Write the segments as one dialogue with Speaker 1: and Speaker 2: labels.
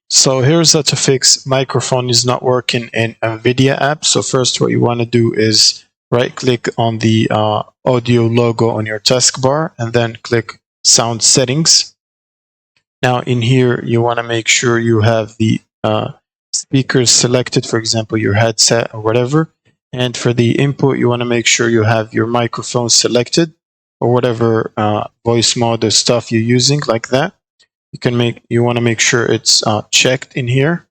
Speaker 1: So here's how to fix microphone is not working in NVIDIA app. So first what you want to do is right click on the audio logo on your taskbar and then click sound settings. Now in here you want to make sure you have the speakers selected, for example your headset or whatever. And for the input you want to make sure you have your microphone selected or whatever voice mode stuff you're using, like that. You want to make sure it's checked in here.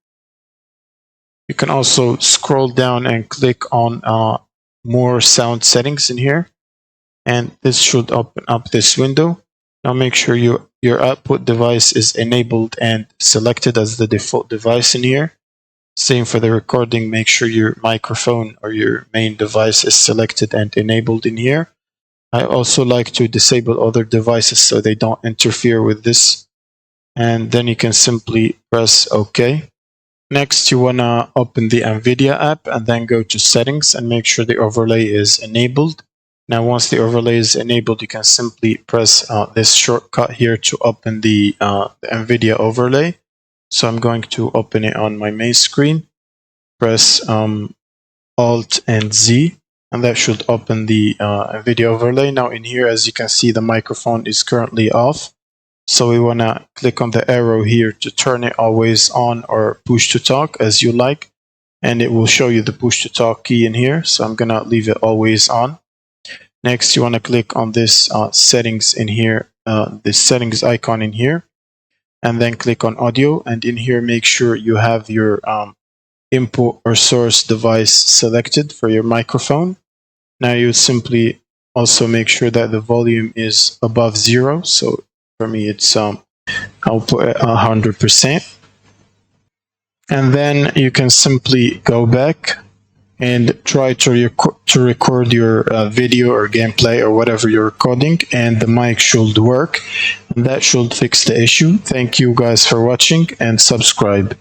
Speaker 1: You can also scroll down and click on more sound settings in here, and this should open up this window. Now make sure your output device is enabled and selected as the default device in here. Same for the recording, make sure your microphone or your main device is selected and enabled in here. I also like to disable other devices so they don't interfere with this. And then you can simply press OK. Next, you want to open the NVIDIA app and then go to settings and make sure the overlay is enabled. Now, once the overlay is enabled, you can simply press this shortcut here to open the NVIDIA overlay. So I'm going to open it on my main screen. Press Alt and Z, and that should open the NVIDIA overlay. Now in here, as you can see, the microphone is currently off. So we want to click on the arrow here to turn it always on or push to talk as you like. And it will show you the push to talk key in here. So I'm going to leave it always on. Next, you want to click on this settings in here, this settings icon in here. And then click on audio. And in here, make sure you have your input or source device selected for your microphone. Now you simply also make sure that the volume is above 0. So for me, it's I'll put it 100%. And then you can simply go back and try to record your video or gameplay or whatever you're recording, and the mic should work. And that should fix the issue. Thank you guys for watching, and subscribe.